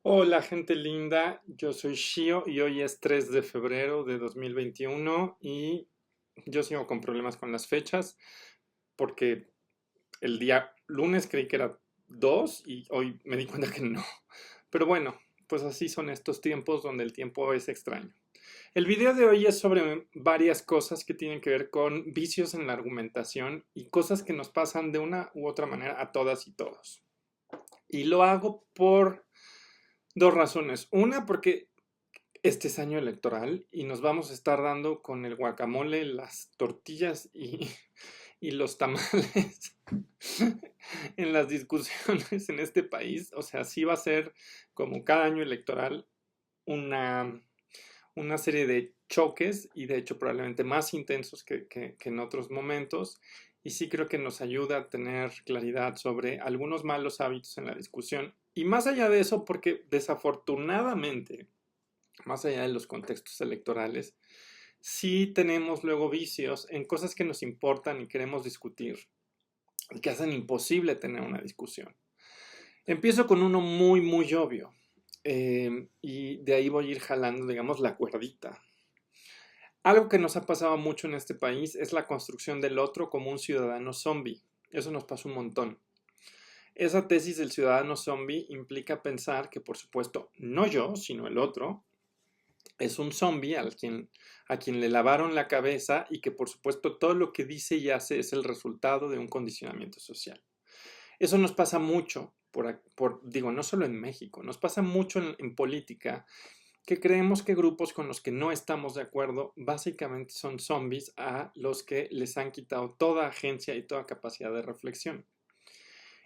Hola gente linda, yo soy Shio y hoy es 3 de febrero de 2021 y yo sigo con problemas con las fechas porque el día lunes creí que era 2 y hoy me di cuenta que no. Pero bueno, pues así son estos tiempos donde el tiempo es extraño. El video de hoy es sobre varias cosas que tienen que ver con vicios en la argumentación y cosas que nos pasan de una u otra manera a todas y todos. Y lo hago por dos razones. Una, porque este es año electoral y nos vamos a estar dando con el guacamole, las tortillas y los tamales en las discusiones en este país. O sea, sí va a ser como cada año electoral una, una serie de choques y de hecho probablemente más intensos que en otros momentos. Y sí creo que nos ayuda a tener claridad sobre algunos malos hábitos en la discusión. Y más allá de eso, porque desafortunadamente más allá de los contextos electorales, sí tenemos luego vicios en cosas que nos importan y queremos discutir y que hacen imposible tener una discusión. Empiezo con uno muy, muy obvio y de ahí voy a ir jalando, digamos, la cuerdita. Algo que nos ha pasado mucho en este país es la construcción del otro como un ciudadano zombie. Eso nos pasa un montón. Esa tesis del ciudadano zombie implica pensar que, por supuesto, no yo, sino el otro, es un zombie a quien le lavaron la cabeza y que por supuesto todo lo que dice y hace es el resultado de un condicionamiento social. Eso nos pasa mucho, digo, no solo en México, nos pasa mucho en política, que creemos que grupos con los que no estamos de acuerdo básicamente son zombies a los que les han quitado toda agencia y toda capacidad de reflexión.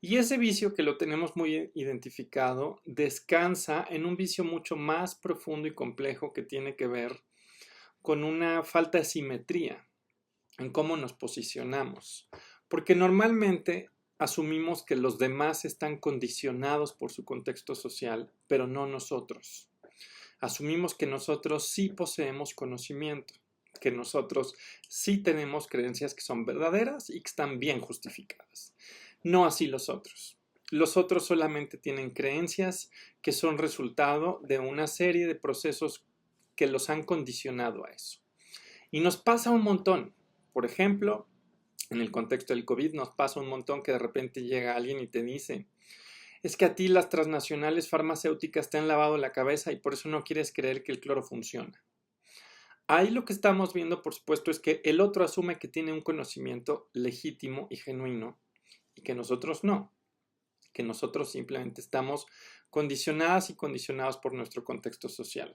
Y ese vicio que lo tenemos muy identificado descansa en un vicio mucho más profundo y complejo que tiene que ver con una falta de simetría en cómo nos posicionamos. Porque normalmente asumimos que los demás están condicionados por su contexto social, pero no nosotros. Asumimos que nosotros sí poseemos conocimiento, que nosotros sí tenemos creencias que son verdaderas y que están bien justificadas. No así los otros. Los otros solamente tienen creencias que son resultado de una serie de procesos que los han condicionado a eso. Y nos pasa un montón. Por ejemplo, en el contexto del COVID nos pasa un montón que de repente llega alguien y te dice, es que a ti las transnacionales farmacéuticas te han lavado la cabeza y por eso no quieres creer que el cloro funciona. Ahí lo que estamos viendo, por supuesto, es que el otro asume que tiene un conocimiento legítimo y genuino y que nosotros no, que nosotros simplemente estamos condicionadas y condicionados por nuestro contexto social.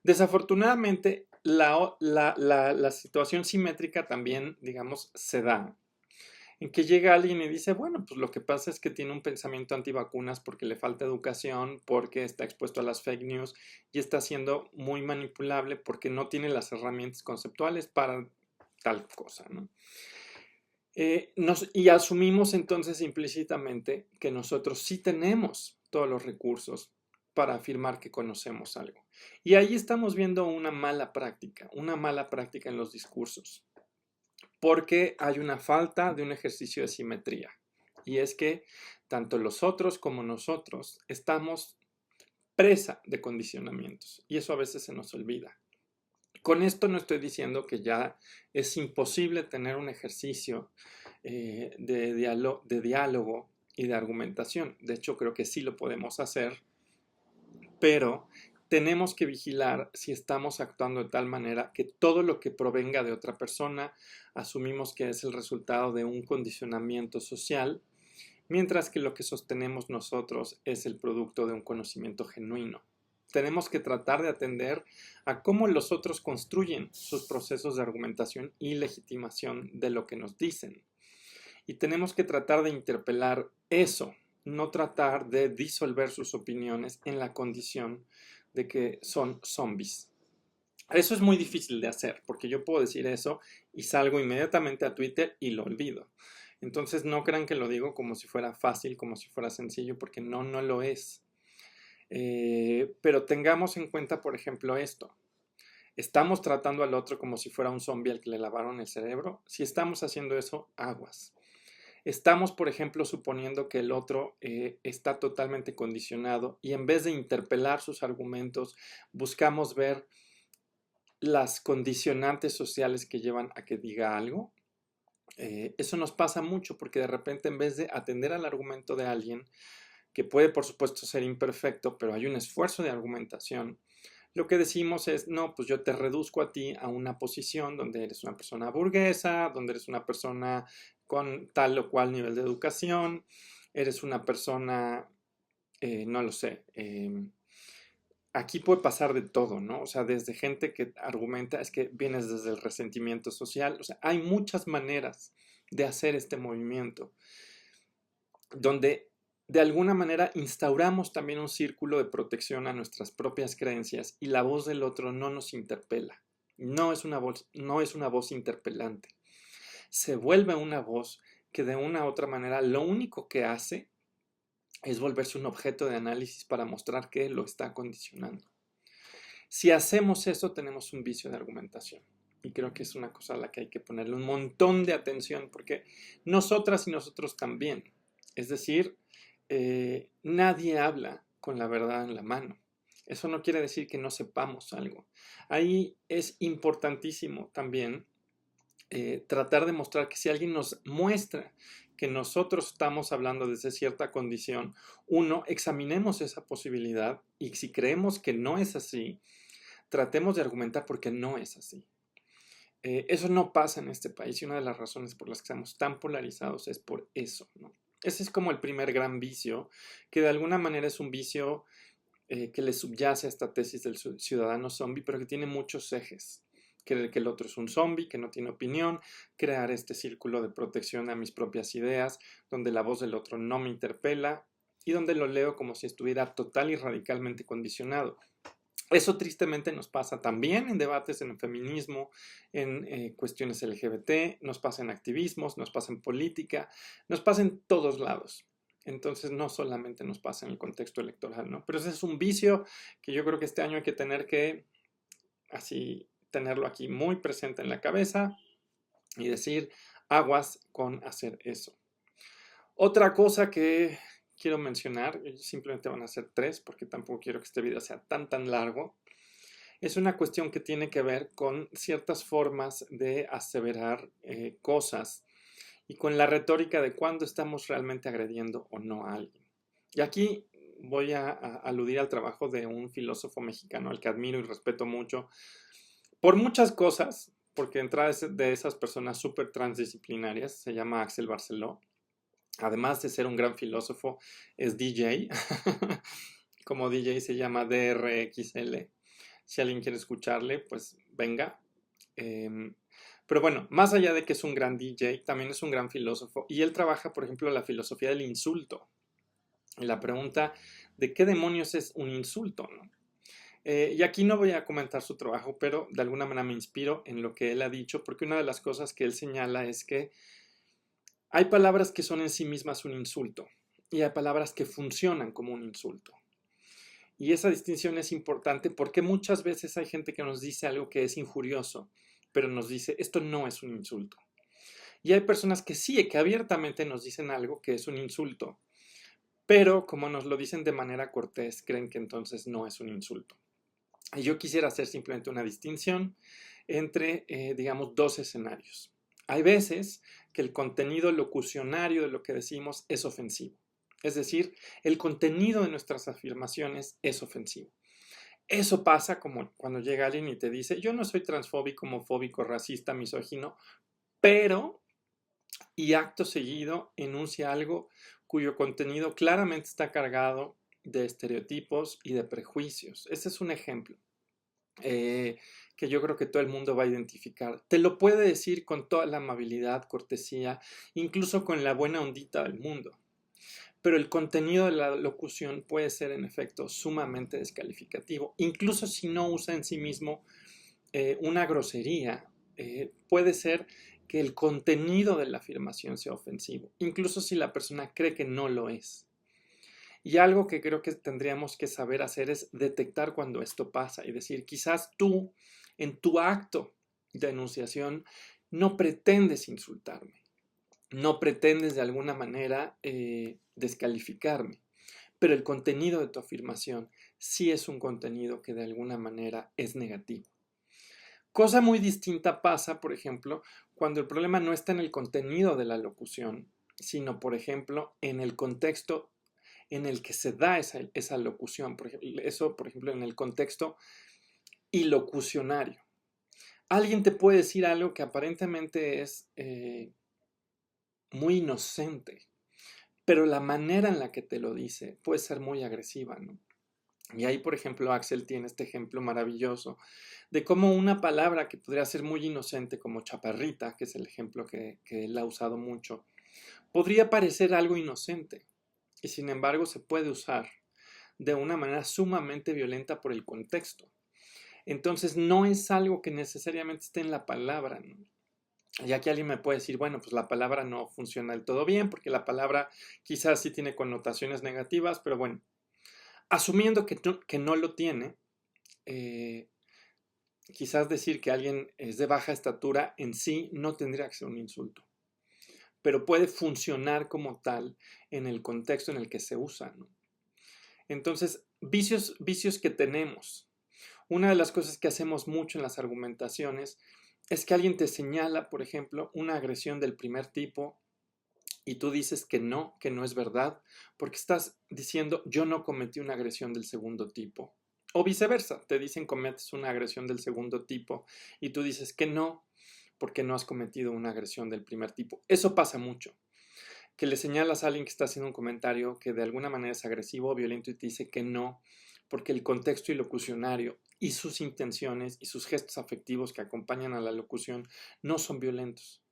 Desafortunadamente, la situación simétrica también, digamos, se da en que llega alguien y dice, bueno, pues lo que pasa es que tiene un pensamiento antivacunas porque le falta educación, porque está expuesto a las fake news y está siendo muy manipulable porque no tiene las herramientas conceptuales para tal cosa, ¿no? Y asumimos entonces implícitamente que nosotros sí tenemos todos los recursos para afirmar que conocemos algo. Y ahí estamos viendo una mala práctica en los discursos porque hay una falta de un ejercicio de simetría. Y es que tanto los otros como nosotros estamos presa de condicionamientos y eso a veces se nos olvida. Con esto no estoy diciendo que ya es imposible tener un ejercicio de diálogo y de argumentación. De hecho, creo que sí lo podemos hacer, pero tenemos que vigilar si estamos actuando de tal manera que todo lo que provenga de otra persona asumimos que es el resultado de un condicionamiento social, mientras que lo que sostenemos nosotros es el producto de un conocimiento genuino. Tenemos que tratar de atender a cómo los otros construyen sus procesos de argumentación y legitimación de lo que nos dicen. Y tenemos que tratar de interpelar eso, no tratar de disolver sus opiniones en la condición de que son zombies. Eso es muy difícil de hacer, porque yo puedo decir eso y salgo inmediatamente a Twitter y lo olvido. Entonces no crean que lo digo como si fuera fácil, como si fuera sencillo, porque no, no lo es. Pero tengamos en cuenta, por ejemplo, esto. ¿Estamos tratando al otro como si fuera un zombie al que le lavaron el cerebro? Si estamos haciendo eso, aguas. Estamos, por ejemplo, suponiendo que el otro está totalmente condicionado y en vez de interpelar sus argumentos, buscamos ver las condicionantes sociales que llevan a que diga algo. Eso nos pasa mucho porque de repente en vez de atender al argumento de alguien, que puede por supuesto ser imperfecto, pero hay un esfuerzo de argumentación, lo que decimos es, no, pues yo te reduzco a ti a una posición donde eres una persona burguesa, donde eres una persona con tal o cual nivel de educación, eres una persona, no lo sé, aquí puede pasar de todo, ¿no? O sea, desde gente que argumenta, es que vienes desde el resentimiento social, o sea, hay muchas maneras de hacer este movimiento, donde de alguna manera instauramos también un círculo de protección a nuestras propias creencias y la voz del otro no nos interpela, no es una voz interpelante, se vuelve una voz que de una u otra manera lo único que hace es volverse un objeto de análisis para mostrar que lo está condicionando. Si hacemos eso, tenemos un vicio de argumentación. Y creo que es una cosa a la que hay que ponerle un montón de atención, porque nosotras y nosotros también. Es decir, nadie habla con la verdad en la mano. Eso no quiere decir que no sepamos algo. Ahí es importantísimo también tratar de mostrar que si alguien nos muestra que nosotros estamos hablando desde cierta condición, uno, examinemos esa posibilidad y si creemos que no es así, tratemos de argumentar porque no es así. Eso no pasa en este país y una de las razones por las que estamos tan polarizados es por eso, ¿no? Ese es como el primer gran vicio, que de alguna manera es un vicio que le subyace a esta tesis del ciudadano zombie, pero que tiene muchos ejes. Creer que el otro es un zombie, que no tiene opinión, crear este círculo de protección a mis propias ideas, donde la voz del otro no me interpela y donde lo leo como si estuviera total y radicalmente condicionado. Eso tristemente nos pasa también en debates en el feminismo, en cuestiones LGBT, nos pasa en activismos, nos pasa en política, nos pasa en todos lados. Entonces no solamente nos pasa en el contexto electoral, ¿no? Pero ese es un vicio que yo creo que este año hay que tener que así tenerlo aquí muy presente en la cabeza y decir aguas con hacer eso. Otra cosa que quiero mencionar, simplemente van a ser 3 porque tampoco quiero que este video sea tan largo, es una cuestión que tiene que ver con ciertas formas de aseverar cosas y con la retórica de cuándo estamos realmente agrediendo o no a alguien. Y aquí voy a aludir al trabajo de un filósofo mexicano al que admiro y respeto mucho por muchas cosas, porque entra de esas personas súper transdisciplinarias, se llama Axel Barceló. Además de ser un gran filósofo, es DJ. Como DJ se llama DRXL. Si alguien quiere escucharle, pues venga. Pero bueno, más allá de que es un gran DJ, también es un gran filósofo. Y él trabaja, por ejemplo, la filosofía del insulto. Y la pregunta de qué demonios es un insulto, ¿no? Y aquí no voy a comentar su trabajo, pero de alguna manera me inspiro en lo que él ha dicho, porque una de las cosas que él señala es que hay palabras que son en sí mismas un insulto y hay palabras que funcionan como un insulto. Y esa distinción es importante porque muchas veces hay gente que nos dice algo que es injurioso, pero nos dice, esto no es un insulto. Y hay personas que sí, que abiertamente nos dicen algo que es un insulto, pero como nos lo dicen de manera cortés, creen que entonces no es un insulto. Y yo quisiera hacer simplemente una distinción entre, digamos, 2 escenarios. Hay veces que el contenido locucionario de lo que decimos es ofensivo. Es decir, el contenido de nuestras afirmaciones es ofensivo. Eso pasa como cuando llega alguien y te dice, yo no soy transfóbico, homofóbico, racista, misógino, pero, y acto seguido enuncia algo cuyo contenido claramente está cargado de estereotipos y de prejuicios. Ese es un ejemplo. Que yo creo que todo el mundo va a identificar. Te lo puede decir con toda la amabilidad, cortesía, incluso con la buena ondita del mundo. Pero el contenido de la locución puede ser en efecto sumamente descalificativo. Incluso si no usa en sí mismo una grosería, puede ser que el contenido de la afirmación sea ofensivo, incluso si la persona cree que no lo es. Y algo que creo que tendríamos que saber hacer es detectar cuando esto pasa y decir, quizás tú en tu acto de enunciación no pretendes insultarme. no pretendes de alguna manera descalificarme, pero el contenido de tu afirmación sí es un contenido que de alguna manera es negativo. Cosa muy distinta pasa, por ejemplo, cuando el problema no está en el contenido de la locución, sino, por ejemplo, en el contexto en el que se da esa locución. Por ejemplo, en el contexto ilocucionario. Alguien te puede decir algo que aparentemente es muy inocente, pero la manera en la que te lo dice puede ser muy agresiva, ¿no? Y ahí, por ejemplo, Axel tiene este ejemplo maravilloso de cómo una palabra que podría ser muy inocente, como chaparrita, que es el ejemplo que él ha usado mucho, podría parecer algo inocente y sin embargo se puede usar de una manera sumamente violenta por el contexto. Entonces no es algo que necesariamente esté en la palabra, ¿no? Ya que alguien me puede decir, bueno, pues la palabra no funciona del todo bien, porque la palabra quizás sí tiene connotaciones negativas, pero bueno, asumiendo que no lo tiene, eh, quizás decir que alguien es de baja estatura en sí no tendría que ser un insulto, pero puede funcionar como tal en el contexto en el que se usa, ¿no? Entonces, vicios que tenemos. Una de las cosas que hacemos mucho en las argumentaciones es que alguien te señala, por ejemplo, una agresión del primer tipo y tú dices que no es verdad, porque estás diciendo yo no cometí una agresión del segundo tipo. O viceversa, te dicen cometes una agresión del segundo tipo y tú dices que no, porque no has cometido una agresión del primer tipo. Eso pasa mucho, que le señalas a alguien que está haciendo un comentario que de alguna manera es agresivo o violento y te dice que no, porque el contexto ilocucionario y sus intenciones y sus gestos afectivos que acompañan a la locución no son violentos.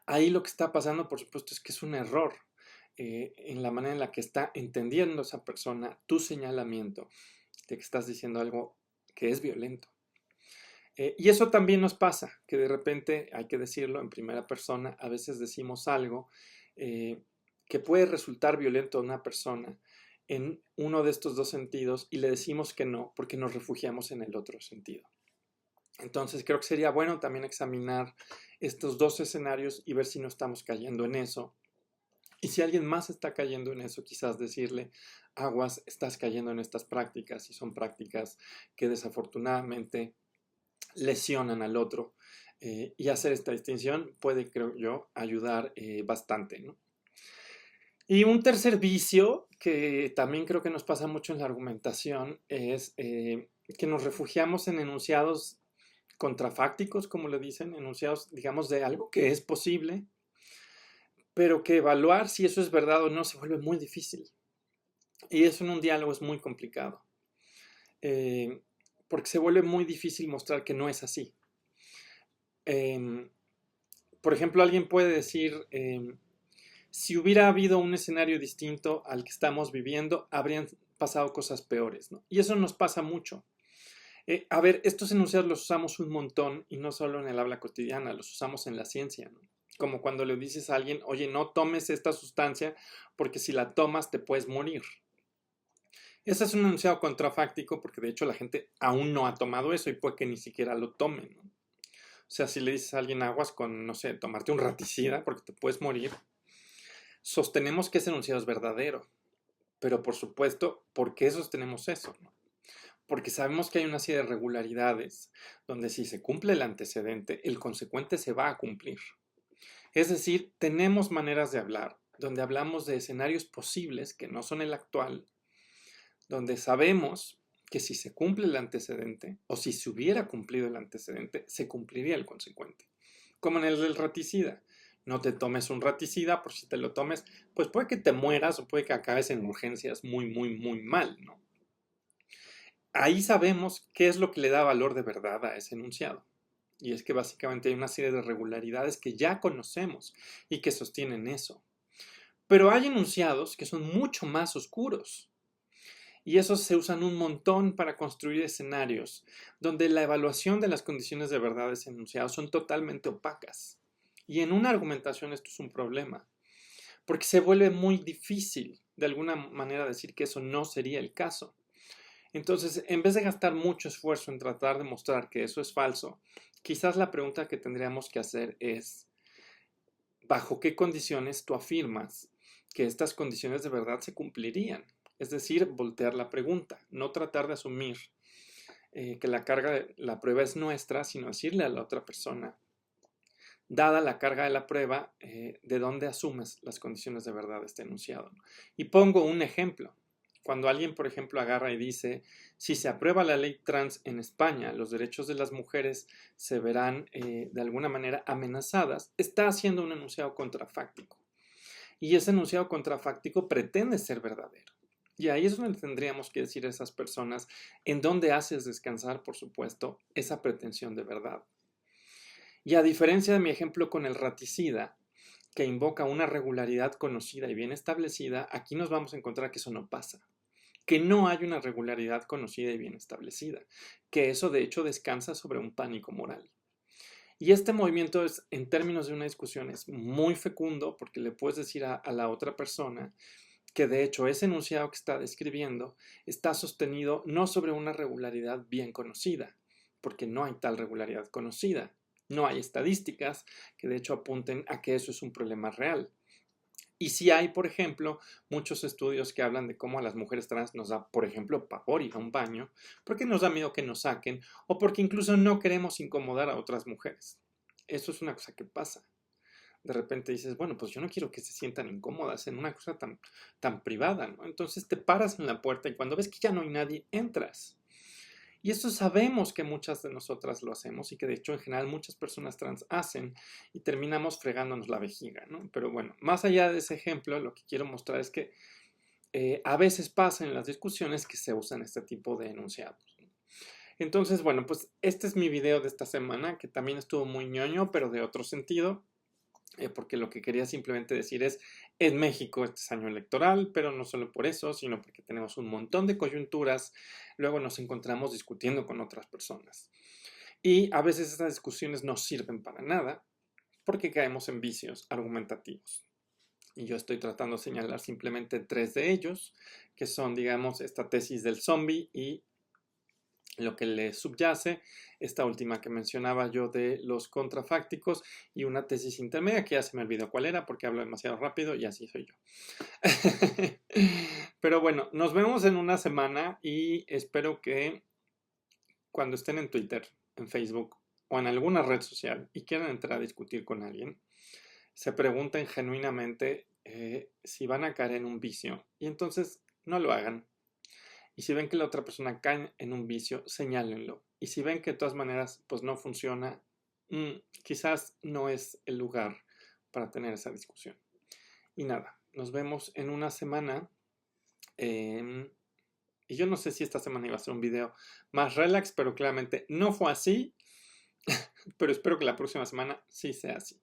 Ahí lo que está pasando, por supuesto, es que es un error en la manera en la que está entendiendo esa persona tu señalamiento de que estás diciendo algo que es violento. Y eso también nos pasa, que de repente, hay que decirlo en primera persona, a veces decimos algo que puede resultar violento a una persona en uno de estos dos sentidos y le decimos que no porque nos refugiamos en el otro sentido. Entonces creo que sería bueno también examinar estos dos escenarios y ver si no estamos cayendo en eso. Y si alguien más está cayendo en eso, quizás decirle, aguas, estás cayendo en estas prácticas y son prácticas que desafortunadamente lesionan al otro. Y hacer esta distinción puede, creo yo, ayudar bastante, ¿no? Y un tercer vicio que también creo que nos pasa mucho en la argumentación es que nos refugiamos en enunciados contrafácticos, como le dicen, enunciados, digamos, de algo que es posible, pero que evaluar si eso es verdad o no se vuelve muy difícil. Y eso en un diálogo es muy complicado, eh, porque se vuelve muy difícil mostrar que no es así. Eh, por ejemplo, alguien puede decir, si hubiera habido un escenario distinto al que estamos viviendo, habrían pasado cosas peores, ¿no? Y eso nos pasa mucho. A ver, estos enunciados los usamos un montón y no solo en el habla cotidiana, los usamos en la ciencia, ¿no? Como cuando le dices a alguien, oye, no tomes esta sustancia porque si la tomas te puedes morir. Ese es un enunciado contrafáctico porque de hecho la gente aún no ha tomado eso y puede que ni siquiera lo tome, ¿no? O sea, si le dices a alguien aguas con, no sé, tomarte un raticida porque te puedes morir, sostenemos que ese enunciado es verdadero. Pero por supuesto, ¿por qué sostenemos eso, no? Porque sabemos que hay una serie de regularidades donde si se cumple el antecedente, el consecuente se va a cumplir. Es decir, tenemos maneras de hablar donde hablamos de escenarios posibles que no son el actual, donde sabemos que si se cumple el antecedente o si se hubiera cumplido el antecedente, se cumpliría el consecuente. Como en el del raticida. No te tomes un raticida, por si te lo tomes, pues puede que te mueras o puede que acabes en urgencias muy, muy, muy mal, ¿no? Ahí sabemos qué es lo que le da valor de verdad a ese enunciado. Y es que básicamente hay una serie de regularidades que ya conocemos y que sostienen eso. Pero hay enunciados que son mucho más oscuros. Y esos se usan un montón para construir escenarios donde la evaluación de las condiciones de verdad de ese enunciado son totalmente opacas. Y en una argumentación esto es un problema, porque se vuelve muy difícil de alguna manera decir que eso no sería el caso. Entonces, en vez de gastar mucho esfuerzo en tratar de mostrar que eso es falso, quizás la pregunta que tendríamos que hacer es, bajo qué condiciones tú afirmas que estas condiciones de verdad se cumplirían. Es decir, voltear la pregunta, no tratar de asumir que la carga de la prueba es nuestra, sino decirle a la otra persona, dada la carga de la prueba, de dónde asumes las condiciones de verdad de este enunciado. Y pongo un ejemplo. Cuando alguien, por ejemplo, agarra y dice, si se aprueba la ley trans en España, los derechos de las mujeres se verán de alguna manera amenazadas, está haciendo un enunciado contrafáctico. Y ese enunciado contrafáctico pretende ser verdadero. Y ahí es donde tendríamos que decir a esas personas en dónde haces descansar, por supuesto, esa pretensión de verdad. Y a diferencia de mi ejemplo con el raticida, que invoca una regularidad conocida y bien establecida, aquí nos vamos a encontrar que eso no pasa, que no hay una regularidad conocida y bien establecida, que eso de hecho descansa sobre un pánico moral. Y este movimiento es, en términos de una discusión, es muy fecundo porque le puedes decir a la otra persona que de hecho ese enunciado que está describiendo está sostenido no sobre una regularidad bien conocida, porque no hay tal regularidad conocida. No hay estadísticas que de hecho apunten a que eso es un problema real. Y sí hay, por ejemplo, muchos estudios que hablan de cómo a las mujeres trans nos da, por ejemplo, pavor ir a un baño, porque nos da miedo que nos saquen o porque incluso no queremos incomodar a otras mujeres. Eso es una cosa que pasa. De repente dices, bueno, pues yo no quiero que se sientan incómodas en una cosa tan privada, ¿no? Entonces te paras en la puerta y cuando ves que ya no hay nadie, entras. Y eso sabemos que muchas de nosotras lo hacemos y que de hecho en general muchas personas trans hacen y terminamos fregándonos la vejiga, ¿no? Pero bueno, más allá de ese ejemplo, lo que quiero mostrar es que a veces pasa en las discusiones que se usan este tipo de enunciados, ¿no? Entonces, bueno, pues este es mi video de esta semana, que también estuvo muy ñoño, pero de otro sentido. Porque lo que quería simplemente decir es, en México este es año electoral, pero no solo por eso, sino porque tenemos un montón de coyunturas, luego nos encontramos discutiendo con otras personas. Y a veces esas discusiones no sirven para nada porque caemos en vicios argumentativos. Y yo estoy tratando de señalar simplemente 3 de ellos, que son, digamos, esta tesis del zombie y lo que le subyace, esta última que mencionaba yo de los contrafácticos y una tesis intermedia que ya se me olvidó cuál era porque hablo demasiado rápido y así soy yo. Pero bueno, nos vemos en una semana y espero que cuando estén en Twitter, en Facebook o en alguna red social y quieran entrar a discutir con alguien, se pregunten genuinamente si van a caer en un vicio y entonces no lo hagan. Y si ven que la otra persona cae en un vicio, señálenlo. Y si ven que de todas maneras pues no funciona, quizás no es el lugar para tener esa discusión. Y nada, nos vemos en una semana. Y yo no sé si esta semana iba a ser un video más relax, pero claramente no fue así. Pero espero que la próxima semana sí sea así.